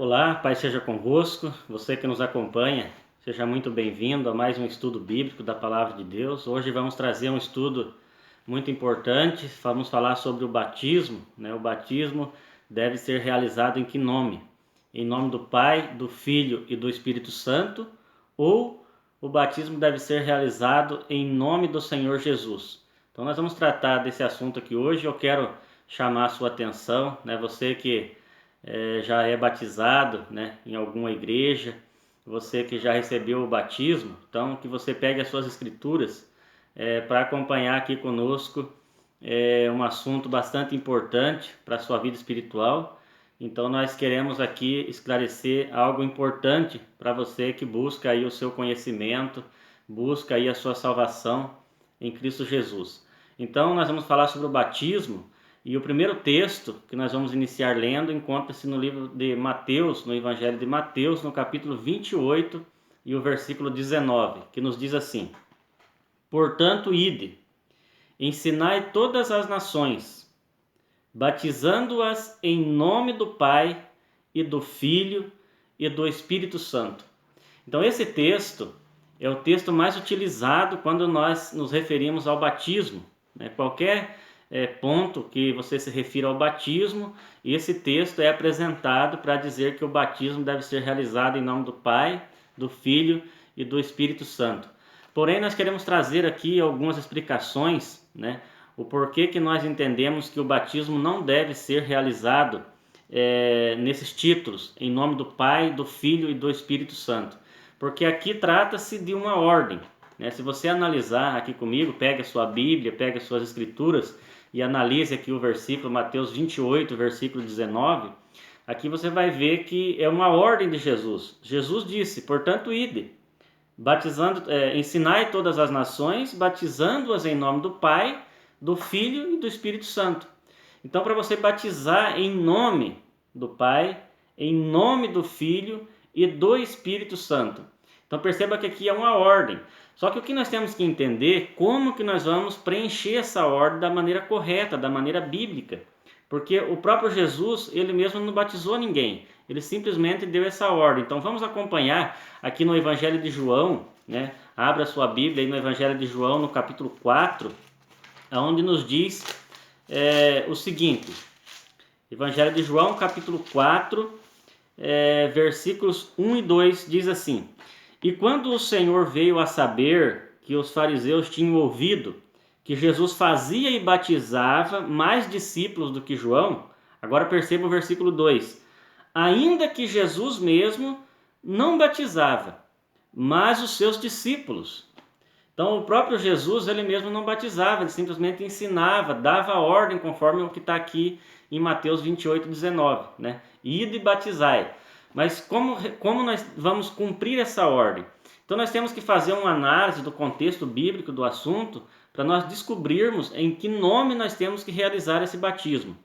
Olá, Pai seja convosco, você que nos acompanha, seja muito bem-vindo a mais um estudo bíblico da Palavra de Deus. Hoje vamos trazer um estudo muito importante, vamos falar sobre o batismo, O batismo deve ser realizado em que nome? Em nome do Pai, do Filho e do Espírito Santo, ou o batismo deve ser realizado em nome do Senhor Jesus? Então nós vamos tratar desse assunto aqui hoje. Eu quero chamar a sua atenção, você que já é batizado, em alguma igreja, você que já recebeu o batismo, então que você pegue as suas escrituras para acompanhar aqui conosco um assunto bastante importante para a sua vida espiritual. Então nós queremos aqui esclarecer algo importante para você que busca aí o seu conhecimento, busca aí a sua salvação em Cristo Jesus. Então nós vamos falar sobre o batismo. E o primeiro texto que nós vamos iniciar lendo encontra-se no livro de Mateus, no Evangelho de Mateus, no capítulo 28 e o versículo 19, que nos diz assim: Portanto, ide, ensinai todas as nações, batizando-as em nome do Pai e do Filho e do Espírito Santo. Então esse texto é o texto mais utilizado quando nós nos referimos ao batismo. Qualquer ponto que você se refira ao batismo, esse texto é apresentado para dizer que o batismo deve ser realizado em nome do Pai, do Filho e do Espírito Santo. Porém, nós queremos trazer aqui algumas explicações, o porquê que nós entendemos que o batismo não deve ser realizado nesses títulos, em nome do Pai, do Filho e do Espírito Santo. Porque aqui trata-se de uma ordem. Se você analisar aqui comigo, pega a sua Bíblia, pega as suas escrituras e analise aqui o versículo Mateus 28, versículo 19, aqui você vai ver que é uma ordem de Jesus. Jesus disse: portanto, ide, ensinai todas as nações, batizando-as em nome do Pai, do Filho e do Espírito Santo. Então, para você batizar em nome do Pai, em nome do Filho e do Espírito Santo. Então perceba que aqui é uma ordem. Só que o que nós temos que entender, como que nós vamos preencher essa ordem da maneira correta, da maneira bíblica. Porque o próprio Jesus, ele mesmo não batizou ninguém. Ele simplesmente deu essa ordem. Então vamos acompanhar aqui no Evangelho de João, Abra sua Bíblia aí no Evangelho de João, no capítulo 4, onde nos diz o seguinte. Evangelho de João, capítulo 4, versículos 1 e 2, diz assim: E quando o Senhor veio a saber que os fariseus tinham ouvido que Jesus fazia e batizava mais discípulos do que João, agora perceba o versículo 2, ainda que Jesus mesmo não batizava, mas os seus discípulos. Então o próprio Jesus, ele mesmo não batizava, ele simplesmente ensinava, dava a ordem conforme o que está aqui em Mateus 28, 19, Ide e batizai. Mas como nós vamos cumprir essa ordem? Então nós temos que fazer uma análise do contexto bíblico do assunto para nós descobrirmos em que nome nós temos que realizar esse batismo.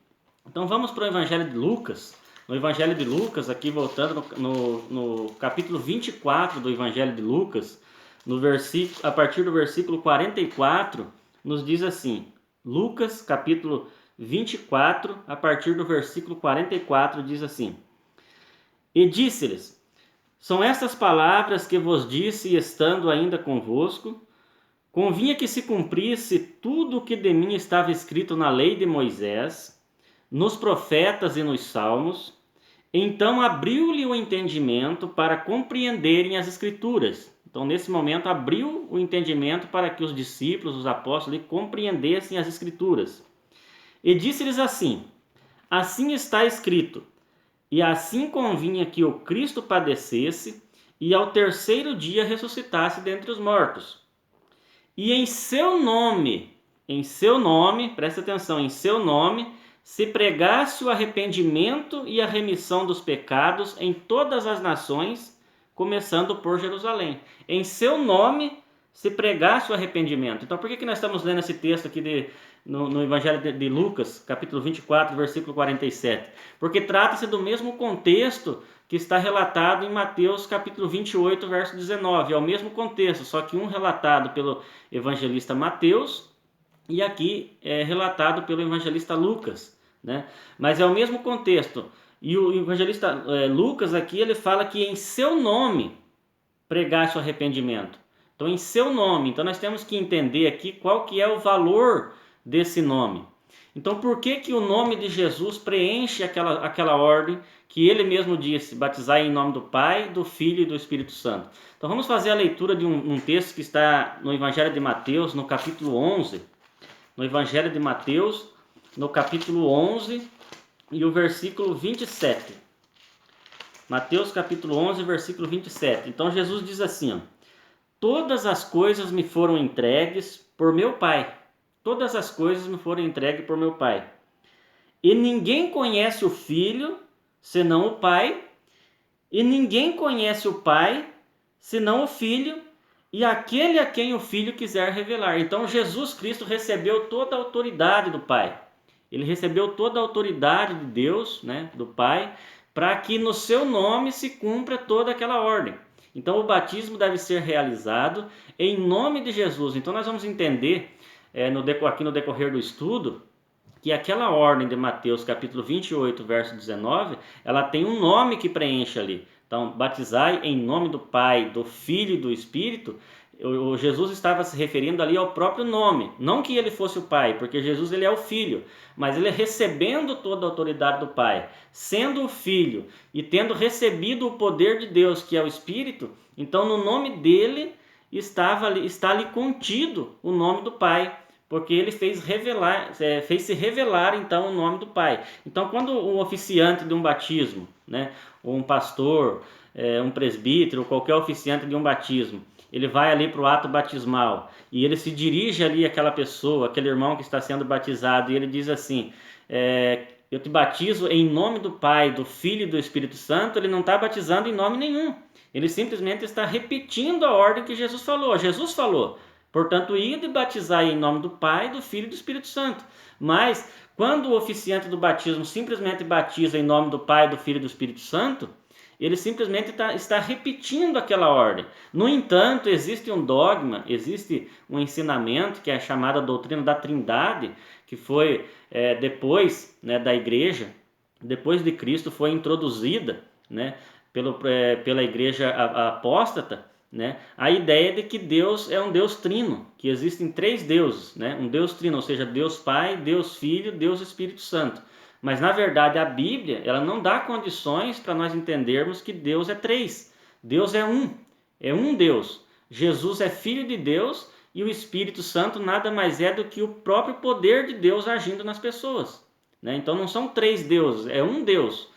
Então vamos para o Evangelho de Lucas. No Evangelho de Lucas, aqui voltando no capítulo 24 do Evangelho de Lucas, a partir do versículo 44, nos diz assim, Lucas capítulo 24, a partir do versículo 44, diz assim: E disse-lhes: São estas palavras que vos disse estando ainda convosco, convinha que se cumprisse tudo o que de mim estava escrito na lei de Moisés, nos profetas e nos salmos. Então abriu-lhe o entendimento para compreenderem as escrituras. Então nesse momento abriu o entendimento para que os discípulos, os apóstolos, compreendessem as escrituras. E disse-lhes assim: Assim está escrito: E assim convinha que o Cristo padecesse e ao terceiro dia ressuscitasse dentre os mortos. E em seu nome, presta atenção, em seu nome, se pregasse o arrependimento e a remissão dos pecados em todas as nações, começando por Jerusalém. Em seu nome se pregasse o arrependimento. Então por que nós estamos lendo esse texto aqui no Evangelho de Lucas, capítulo 24, versículo 47? Porque trata-se do mesmo contexto que está relatado em Mateus, capítulo 28, verso 19. É o mesmo contexto, só que um relatado pelo evangelista Mateus e aqui é relatado pelo evangelista Lucas, Mas é o mesmo contexto. E o evangelista Lucas aqui, ele fala que em seu nome pregasse o arrependimento. Então, em seu nome. Então, nós temos que entender aqui qual que é o valor desse nome. Então, por que que o nome de Jesus preenche aquela ordem que ele mesmo disse, batizar em nome do Pai, do Filho e do Espírito Santo? Então, vamos fazer a leitura de um texto que está no Evangelho de Mateus, no capítulo 11. No Evangelho de Mateus, no capítulo 11 e o versículo 27. Mateus capítulo 11, versículo 27. Então, Jesus diz assim, ó: todas as coisas me foram entregues por meu Pai. Todas as coisas me foram entregues por meu Pai. E ninguém conhece o Filho, senão o Pai. E ninguém conhece o Pai, senão o Filho, e aquele a quem o Filho quiser revelar. Então, Jesus Cristo recebeu toda a autoridade do Pai. Ele recebeu toda a autoridade de Deus, né, do Pai, para que no seu nome se cumpra toda aquela ordem. Então, o batismo deve ser realizado em nome de Jesus. Então, nós vamos entender aqui no decorrer do estudo que aquela ordem de Mateus capítulo 28, verso 19, ela tem um nome que preenche ali. Então, batizai em nome do Pai, do Filho e do Espírito. O Jesus estava se referindo ali ao próprio nome, não que ele fosse o Pai, porque Jesus ele é o Filho, mas ele recebendo toda a autoridade do Pai, sendo o Filho e tendo recebido o poder de Deus, que é o Espírito, então no nome dele está ali contido o nome do Pai, porque ele fez se revelar então o nome do Pai. Então, quando um oficiante de um batismo, né, ou um pastor, um presbítero, ou qualquer oficiante de um batismo, ele vai ali para o ato batismal e ele se dirige ali àquela pessoa, aquele irmão que está sendo batizado, e ele diz assim: eu te batizo em nome do Pai, do Filho e do Espírito Santo. Ele não está batizando em nome nenhum, ele simplesmente está repetindo a ordem que Jesus falou. Jesus falou: portanto, ide batizar em nome do Pai, do Filho e do Espírito Santo. Mas, quando o oficiante do batismo simplesmente batiza em nome do Pai, do Filho e do Espírito Santo, ele simplesmente está repetindo aquela ordem. No entanto, existe um dogma, existe um ensinamento que é chamada doutrina da Trindade, que foi depois, né, da igreja, depois de Cristo, foi introduzida, né, pela igreja apóstata, né, a ideia de que Deus é um Deus trino, que existem três deuses, né, um Deus trino, ou seja, Deus Pai, Deus Filho, Deus Espírito Santo. Mas, na verdade, a Bíblia ela não dá condições para nós entendermos que Deus é três. Deus é um Deus. Jesus é Filho de Deus e o Espírito Santo nada mais é do que o próprio poder de Deus agindo nas pessoas, né? Então, não são três deuses, é um Deus.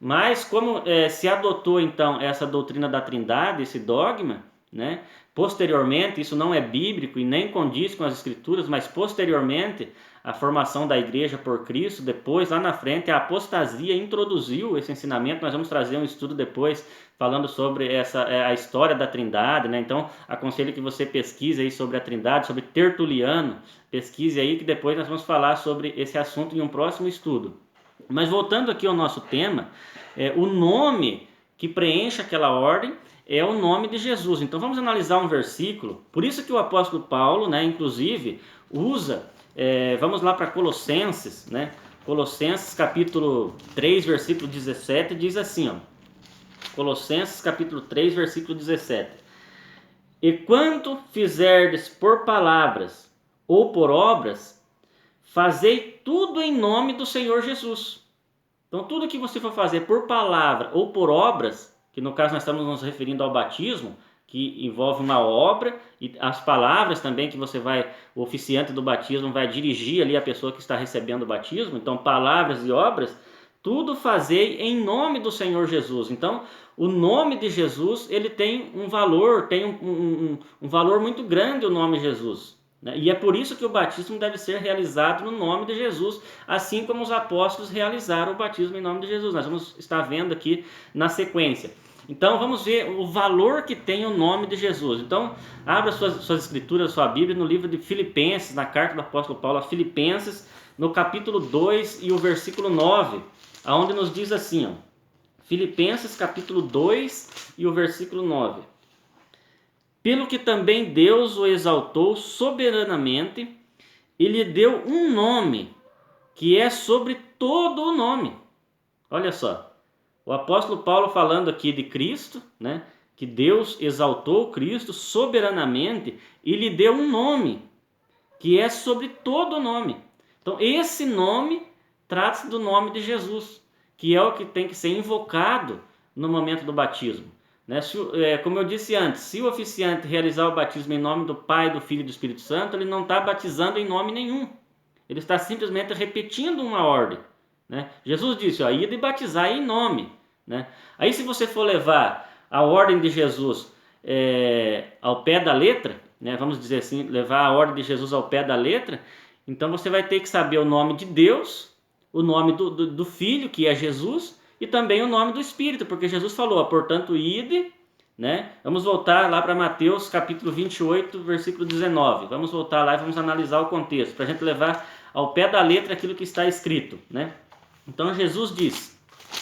Mas, como se adotou, então, essa doutrina da Trindade, esse dogma, né? Posteriormente, isso não é bíblico e nem condiz com as Escrituras, mas posteriormente, a formação da igreja por Cristo, depois, lá na frente, a apostasia introduziu esse ensinamento. Nós vamos trazer um estudo depois falando sobre a história da Trindade, né? Então, aconselho que você pesquise aí sobre a Trindade, sobre Tertuliano, pesquise aí que depois nós vamos falar sobre esse assunto em um próximo estudo. Mas voltando aqui ao nosso tema, o nome que preenche aquela ordem é o nome de Jesus. Então vamos analisar um versículo. Por isso que o apóstolo Paulo, né, inclusive, usa, vamos lá para Colossenses, né? Colossenses capítulo 3, versículo 17, diz assim, ó, Colossenses capítulo 3, versículo 17: e quanto fizerdes por palavras ou por obras, fazei tudo em nome do Senhor Jesus. Então, tudo que você for fazer por palavra ou por obras, que no caso nós estamos nos referindo ao batismo, que envolve uma obra, e as palavras também que o oficiante do batismo vai dirigir ali a pessoa que está recebendo o batismo. Então, palavras e obras, tudo fazei em nome do Senhor Jesus. Então, o nome de Jesus, ele tem um valor, tem um valor muito grande, o nome Jesus. E é por isso que o batismo deve ser realizado no nome de Jesus, assim como os apóstolos realizaram o batismo em nome de Jesus. Nós vamos estar vendo aqui na sequência. Então vamos ver o valor que tem o nome de Jesus. Então abra suas escrituras, sua Bíblia, no livro de Filipenses, na carta do apóstolo Paulo a Filipenses, no capítulo 2 e o versículo 9, onde nos diz assim, ó, Filipenses capítulo 2 e o versículo 9: pelo que também Deus o exaltou soberanamente e lhe deu um nome que é sobre todo o nome. Olha só, O apóstolo Paulo falando aqui de Cristo, né? Que Deus exaltou Cristo soberanamente e lhe deu um nome, que é sobre todo nome. Então, esse nome trata-se do nome de Jesus, que é o que tem que ser invocado no momento do batismo. Né? Como eu disse antes, se o oficiante realizar o batismo em nome do Pai, do Filho e do Espírito Santo, ele não está batizando em nome nenhum. Ele está simplesmente repetindo uma ordem. Né? Jesus disse, ó, ide batizar em nome. Né? Aí se você for levar a ordem de Jesus ao pé da letra, né, vamos dizer assim, levar a ordem de Jesus ao pé da letra, então você vai ter que saber o nome de Deus, o nome do Filho, que é Jesus, e também o nome do Espírito, porque Jesus falou, portanto, ide, né? Vamos voltar lá para Mateus capítulo 28, versículo 19. Vamos voltar lá e vamos analisar o contexto, para a gente levar ao pé da letra aquilo que está escrito, né? Então Jesus diz,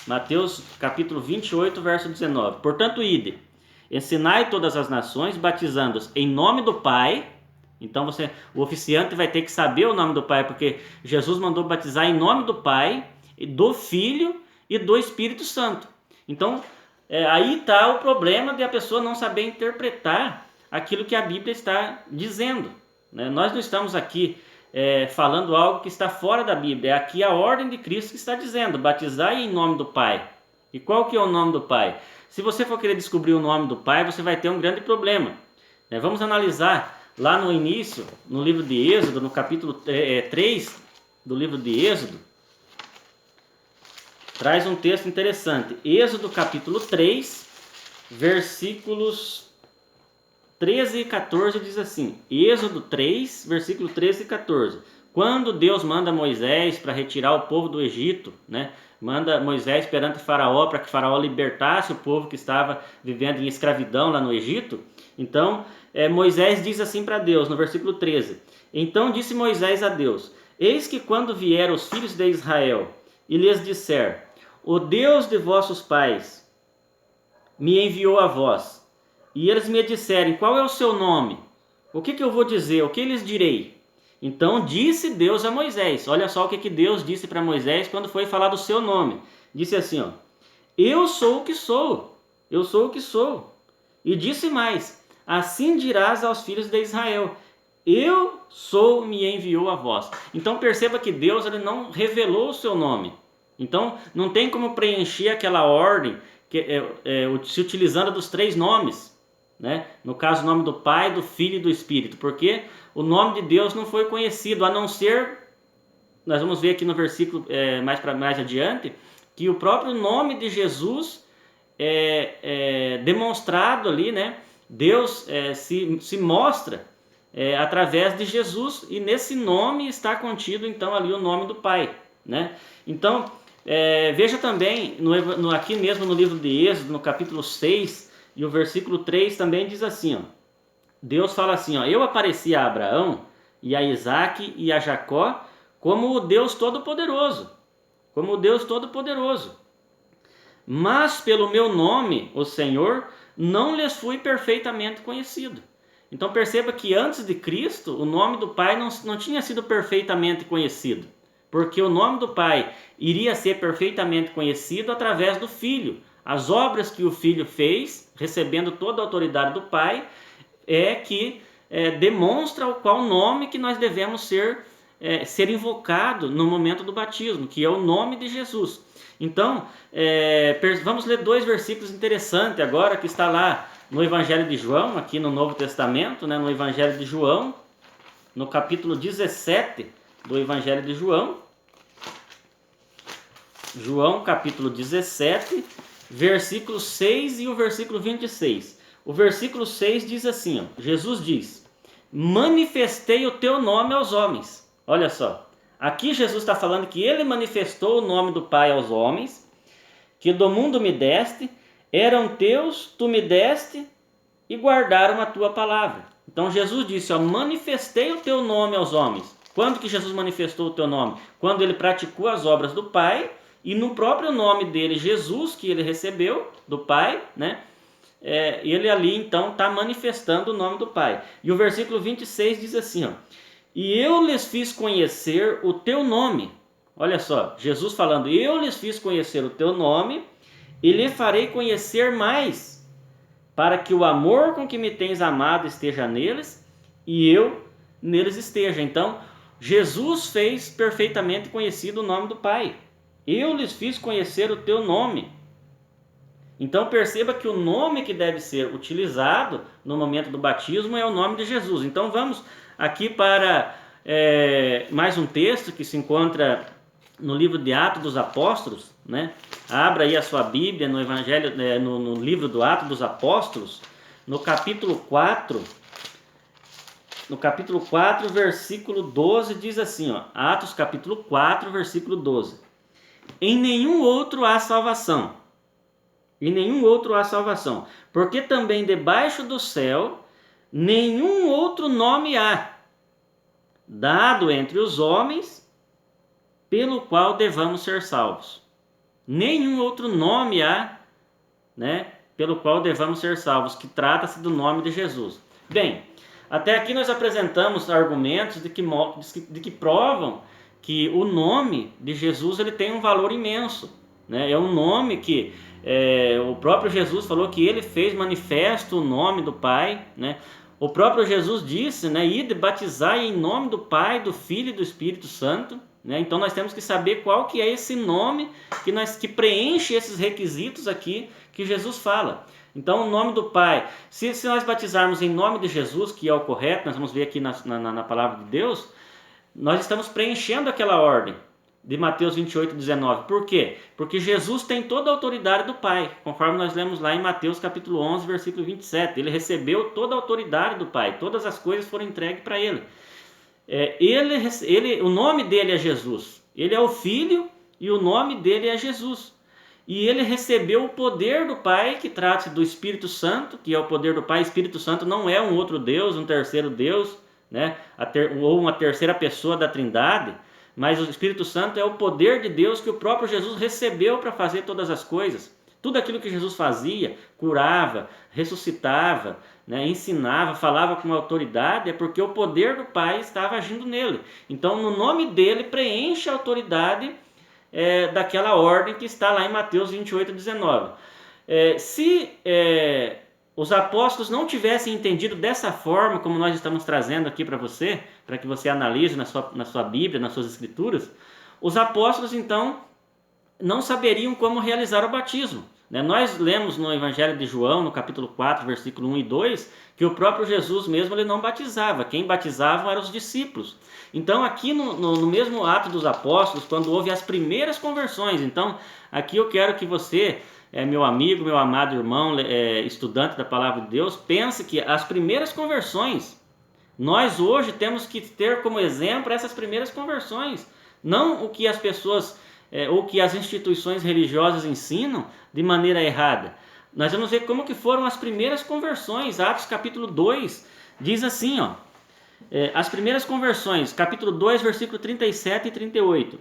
Mateus capítulo 28, verso 19, portanto, ide, ensinai todas as nações, batizando-os em nome do Pai. Então o oficiante vai ter que saber o nome do Pai, porque Jesus mandou batizar em nome do Pai, do Filho e do Espírito Santo. Então, aí está o problema de a pessoa não saber interpretar aquilo que a Bíblia está dizendo. Né? Nós não estamos aqui falando algo que está fora da Bíblia. É aqui a ordem de Cristo que está dizendo, batizar em nome do Pai. E qual que é o nome do Pai? Se você for querer descobrir o nome do Pai, você vai ter um grande problema. Vamos analisar lá no início, no livro de Êxodo, no capítulo 3 do livro de Êxodo, traz um texto interessante. Êxodo capítulo 3, versículos 13 e 14 diz assim, Êxodo 3, versículo 13 e 14. Quando Deus manda Moisés para retirar o povo do Egito, né? Manda Moisés perante Faraó para que Faraó libertasse o povo que estava vivendo em escravidão lá no Egito. Então, Moisés diz assim para Deus, no versículo 13. Então disse Moisés a Deus, eis que quando vieram os filhos de Israel e lhes disser, o Deus de vossos pais me enviou a vós, e eles me disserem, qual é o seu nome? O que eu vou dizer? O que lhes direi? Então disse Deus a Moisés, olha só o que Deus disse para Moisés quando foi falar do seu nome. Disse assim, ó, eu sou o que sou, eu sou o que sou. E disse mais, assim dirás aos filhos de Israel, eu sou, me enviou a vós. Então perceba que Deus ele não revelou o seu nome. Então não tem como preencher aquela ordem se utilizando dos 3 nomes. Né? No caso, o nome do Pai, do Filho e do Espírito, porque o nome de Deus não foi conhecido, a não ser, nós vamos ver aqui no versículo mais adiante, que o próprio nome de Jesus é demonstrado ali, né? Deus se mostra através de Jesus, e nesse nome está contido então ali o nome do Pai, né? Então, veja também, aqui mesmo no livro de Êxodo, no capítulo 6, e o versículo 3 também diz assim, ó, Deus fala assim, ó, eu apareci a Abraão e a Isaque e a Jacó como o Deus Todo-Poderoso, mas pelo meu nome, o Senhor, não lhes fui perfeitamente conhecido. Então perceba que antes de Cristo, o nome do Pai não tinha sido perfeitamente conhecido, porque o nome do Pai iria ser perfeitamente conhecido através do Filho. As obras que o Filho fez, recebendo toda a autoridade do Pai, que demonstra qual nome que nós devemos ser invocado no momento do batismo, que é o nome de Jesus. Então, vamos ler 2 versículos interessantes agora, que está lá no Evangelho de João, aqui no Novo Testamento, né, no Evangelho de João, no capítulo 17 do Evangelho de João. João, capítulo 17, versículo 6 e o versículo 26. O versículo 6 diz assim, ó, Jesus diz, manifestei o teu nome aos homens. Olha só, aqui Jesus está falando que ele manifestou o nome do Pai aos homens, que do mundo me deste, eram teus, tu me deste e guardaram a tua palavra. Então Jesus disse, ó, manifestei o teu nome aos homens. Quando que Jesus manifestou o teu nome? Quando ele praticou as obras do Pai, e no próprio nome dele, Jesus, que ele recebeu do Pai, né? Ele ali então está manifestando o nome do Pai. E o versículo 26 diz assim, ó, e eu lhes fiz conhecer o teu nome. Olha só, Jesus falando, eu lhes fiz conhecer o teu nome e lhe farei conhecer mais, para que o amor com que me tens amado esteja neles e eu neles esteja. Então, Jesus fez perfeitamente conhecido o nome do Pai. Eu lhes fiz conhecer o teu nome. Então perceba que o nome que deve ser utilizado no momento do batismo é o nome de Jesus. Então vamos aqui para mais um texto que se encontra no livro de Atos dos Apóstolos, né? Abra aí a sua Bíblia no Evangelho, no livro do Atos dos Apóstolos, no capítulo 4. No capítulo 4, versículo 12, diz assim, ó, Atos capítulo 4, versículo 12. Em nenhum outro há salvação. Em nenhum outro há salvação. Porque também debaixo do céu nenhum outro nome há, dado entre os homens, pelo qual devamos ser salvos. Nenhum outro nome há, né, pelo qual devamos ser salvos, que trata-se do nome de Jesus. Bem, até aqui nós apresentamos argumentos de que provam que o nome de Jesus ele tem um valor imenso, né? É um nome que o próprio Jesus falou que ele fez manifesto o nome do Pai, né? O próprio Jesus disse, né, ide batizar em nome do Pai, do Filho e do Espírito Santo, né? Então nós temos que saber qual que é esse nome que preenche esses requisitos aqui que Jesus fala. Então o nome do Pai, se nós batizarmos em nome de Jesus, que é o correto, nós vamos ver aqui na palavra de Deus, nós estamos preenchendo aquela ordem de Mateus 28, 19. Por quê? Porque Jesus tem toda a autoridade do Pai, conforme nós lemos lá em Mateus capítulo 11, versículo 27. Ele recebeu toda a autoridade do Pai, todas as coisas foram entregues para ele. O nome dele é Jesus, ele é o Filho e o nome dele é Jesus. E ele recebeu o poder do Pai, que trata-se do Espírito Santo, que é o poder do Pai. Espírito Santo não é um outro Deus, um terceiro Deus, né? Ou uma terceira pessoa da Trindade, mas o Espírito Santo é o poder de Deus que o próprio Jesus recebeu para fazer todas as coisas. Tudo aquilo que Jesus fazia, curava, ressuscitava, né, ensinava, falava com autoridade, é porque o poder do Pai estava agindo nele. Então, no nome dele, preenche a autoridade daquela ordem que está lá em Mateus 28, 19. Se os apóstolos não tivessem entendido dessa forma, como nós estamos trazendo aqui para você, para que você analise na sua Bíblia, nas suas Escrituras, os apóstolos então não saberiam como realizar o batismo. Nós lemos no Evangelho de João, no capítulo 4, versículo 1 e 2, que o próprio Jesus mesmo ele não batizava. Quem batizavam eram os discípulos. Então aqui no mesmo ato dos apóstolos, quando houve as primeiras conversões, então aqui eu quero que você, meu amigo, meu amado irmão, estudante da Palavra de Deus, pense que as primeiras conversões, nós hoje temos que ter como exemplo essas primeiras conversões, não o que as pessoas ou que as instituições religiosas ensinam de maneira errada. Nós vamos ver como que foram as primeiras conversões. Atos capítulo 2 diz assim, ó, as primeiras conversões, capítulo 2, versículo 37 e 38.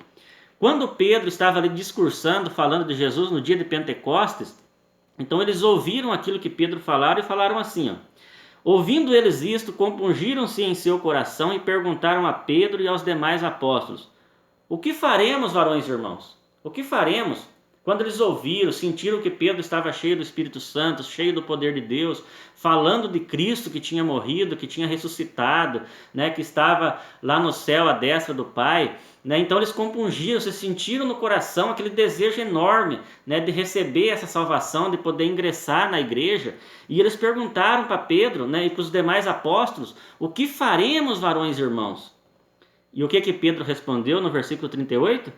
Quando Pedro estava ali discursando, falando de Jesus no dia de Pentecostes, então eles ouviram aquilo que Pedro falara e falaram assim, ó, ouvindo eles isto, compungiram-se em seu coração e perguntaram a Pedro e aos demais apóstolos, o que faremos, varões e irmãos? O que faremos? Quando eles ouviram, sentiram que Pedro estava cheio do Espírito Santo, cheio do poder de Deus, falando de Cristo que tinha morrido, que tinha ressuscitado, né, que estava lá no céu à destra do Pai, né, então eles compungiram, se sentiram no coração aquele desejo enorme, né, de receber essa salvação, de poder ingressar na igreja, e eles perguntaram para Pedro, né, e para os demais apóstolos, o que faremos, varões e irmãos? E o que Pedro respondeu no versículo 38?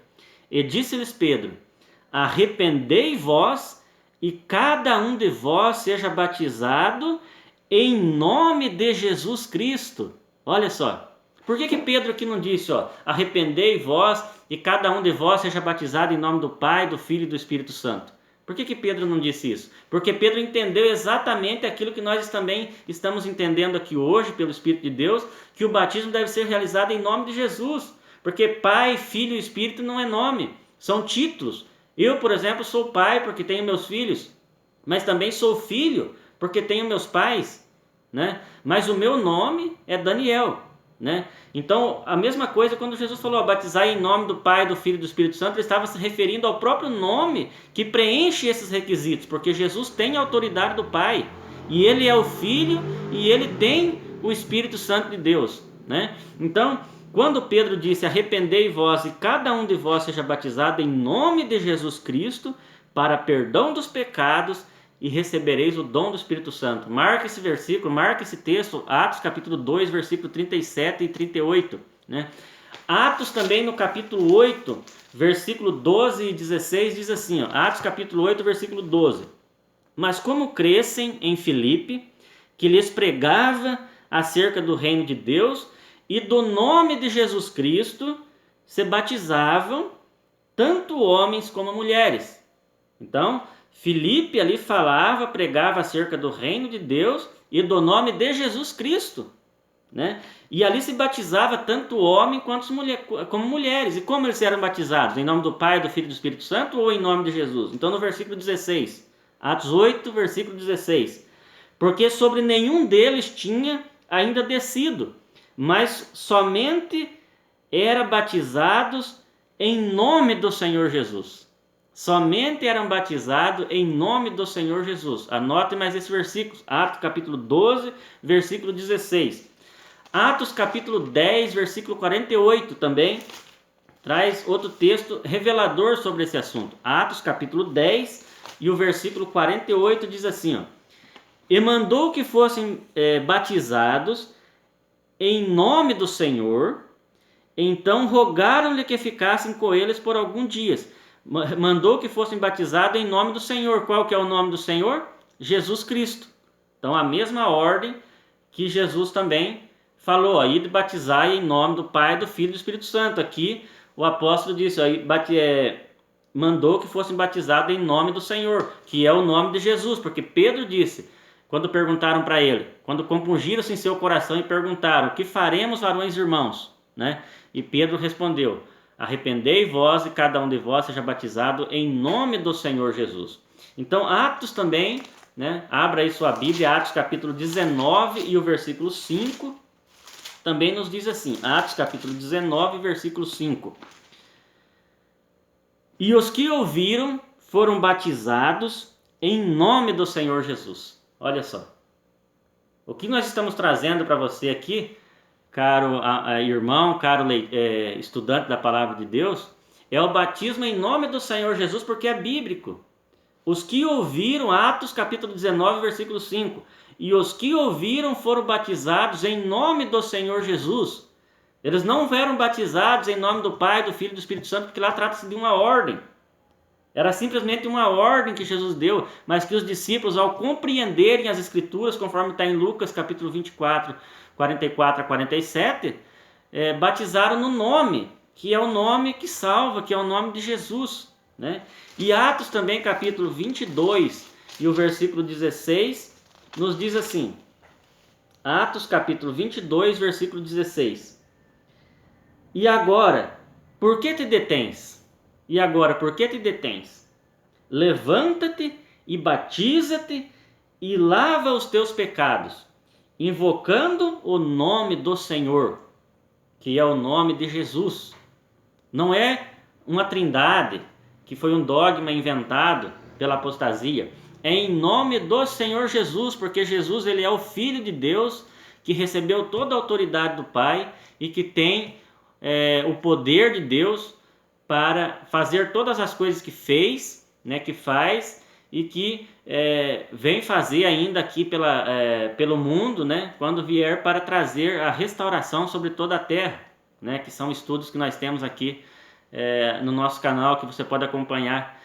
E disse-lhes Pedro, arrependei vós e cada um de vós seja batizado em nome de Jesus Cristo. Olha só, por que Pedro aqui não disse, ó, arrependei vós e cada um de vós seja batizado em nome do Pai, do Filho e do Espírito Santo? Por que Pedro não disse isso? Porque Pedro entendeu exatamente aquilo que nós também estamos entendendo aqui hoje, pelo Espírito de Deus, que o batismo deve ser realizado em nome de Jesus. Porque Pai, Filho e Espírito não é nome, são títulos. Eu, por exemplo, sou pai porque tenho meus filhos, mas também sou filho porque tenho meus pais, né? Mas o meu nome é Daniel. né? Então, a mesma coisa quando Jesus falou, batizar em nome do Pai, do Filho e do Espírito Santo, ele estava se referindo ao próprio nome que preenche esses requisitos, porque Jesus tem a autoridade do Pai, e ele é o Filho, e ele tem o Espírito Santo de Deus, né? Então, quando Pedro disse, arrependei vós e cada um de vós seja batizado em nome de Jesus Cristo, para perdão dos pecados, e recebereis o dom do Espírito Santo. Marca esse versículo, marca esse texto, Atos capítulo 2, versículo 37 e 38, né? Atos também no capítulo 8, versículo 12 e 16, diz assim, ó, Atos capítulo 8, versículo 12. Mas como crescem em Filipe, que lhes pregava acerca do reino de Deus e do nome de Jesus Cristo, se batizavam tanto homens como mulheres. Então, Filipe ali falava, pregava acerca do reino de Deus e do nome de Jesus Cristo, né? E ali se batizava tanto homem quanto como mulheres. E como eles eram batizados? Em nome do Pai, do Filho e do Espírito Santo ou em nome de Jesus? Então no versículo 16, Atos 8, versículo 16. Porque sobre nenhum deles tinha ainda descido, mas somente eram batizados em nome do Senhor Jesus. Somente eram batizados em nome do Senhor Jesus. Anote mais esse versículo. Atos capítulo 12, versículo 16. Atos capítulo 10, versículo 48 também traz outro texto revelador sobre esse assunto. Atos capítulo 10 e o versículo 48 diz assim, ó, e mandou que fossem batizados em nome do Senhor, então rogaram-lhe que ficassem com eles por alguns dias. Mandou que fossem batizados em nome do Senhor. Qual que é o nome do Senhor? Jesus Cristo. Então a mesma ordem que Jesus também falou, aí de batizar em nome do Pai, do Filho e do Espírito Santo. Aqui o apóstolo disse, aí, mandou que fossem batizados em nome do Senhor, que é o nome de Jesus, porque Pedro disse, quando perguntaram para ele, quando compungiram-se em seu coração e perguntaram, o que faremos, varões e irmãos? Né? E Pedro respondeu, arrependei vós e cada um de vós seja batizado em nome do Senhor Jesus. Então Atos também, né? Abra aí sua Bíblia, Atos capítulo 19 e o versículo 5, também nos diz assim, Atos capítulo 19, versículo 5. E os que ouviram foram batizados em nome do Senhor Jesus. Olha só. O que nós estamos trazendo para você aqui, caro irmão, caro estudante da palavra de Deus, é o batismo em nome do Senhor Jesus, porque é bíblico. Os que ouviram, Atos capítulo 19, versículo 5, e os que ouviram foram batizados em nome do Senhor Jesus. Eles não foram batizados em nome do Pai, do Filho e do Espírito Santo, porque lá trata-se de uma ordem. Era simplesmente uma ordem que Jesus deu, mas que os discípulos, ao compreenderem as Escrituras, conforme está em Lucas capítulo 24, 44 a 47, batizaram no nome, que é o nome que salva, que é o nome de Jesus, né? E Atos também, capítulo 22 e o versículo 16, nos diz assim, Atos capítulo 22, versículo 16, e agora, por que te detens? E agora, por que te detens? Levanta-te e batiza-te e lava os teus pecados, invocando o nome do Senhor, que é o nome de Jesus. Não é uma trindade, que foi um dogma inventado pela apostasia. É em nome do Senhor Jesus, porque Jesus ele é o Filho de Deus, que recebeu toda a autoridade do Pai e que tem o poder de Deus para fazer todas as coisas que fez, né, que faz e que vem fazer ainda aqui pelo mundo, né, quando vier para trazer a restauração sobre toda a terra, né, que são estudos que nós temos aqui no nosso canal, que você pode acompanhar,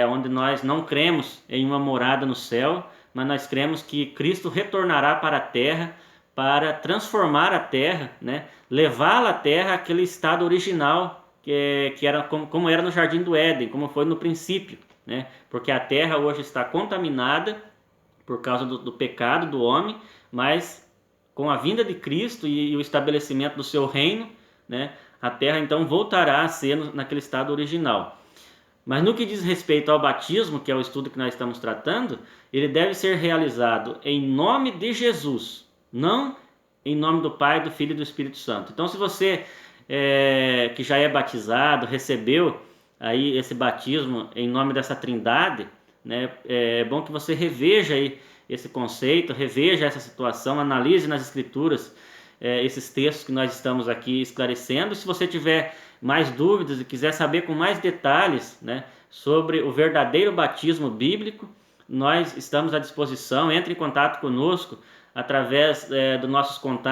onde nós não cremos em uma morada no céu, mas nós cremos que Cristo retornará para a terra para transformar a terra, né, levá-la à terra àquele estado original que era como era no Jardim do Éden, como foi no princípio, né? Porque a terra hoje está contaminada por causa do pecado do homem, mas com a vinda de Cristo e o estabelecimento do seu reino, né, a terra então voltará a ser naquele estado original. Mas no que diz respeito ao batismo, que é o estudo que nós estamos tratando, ele deve ser realizado em nome de Jesus, não em nome do Pai, do Filho e do Espírito Santo. Então, se você que já é batizado, recebeu aí esse batismo em nome dessa Trindade, né, é bom que você reveja aí esse conceito, reveja essa situação, analise nas Escrituras esses textos que nós estamos aqui esclarecendo. Se você tiver mais dúvidas e quiser saber com mais detalhes, né, sobre o verdadeiro batismo bíblico, nós estamos à disposição. Entre em contato conosco através dos nossos contatos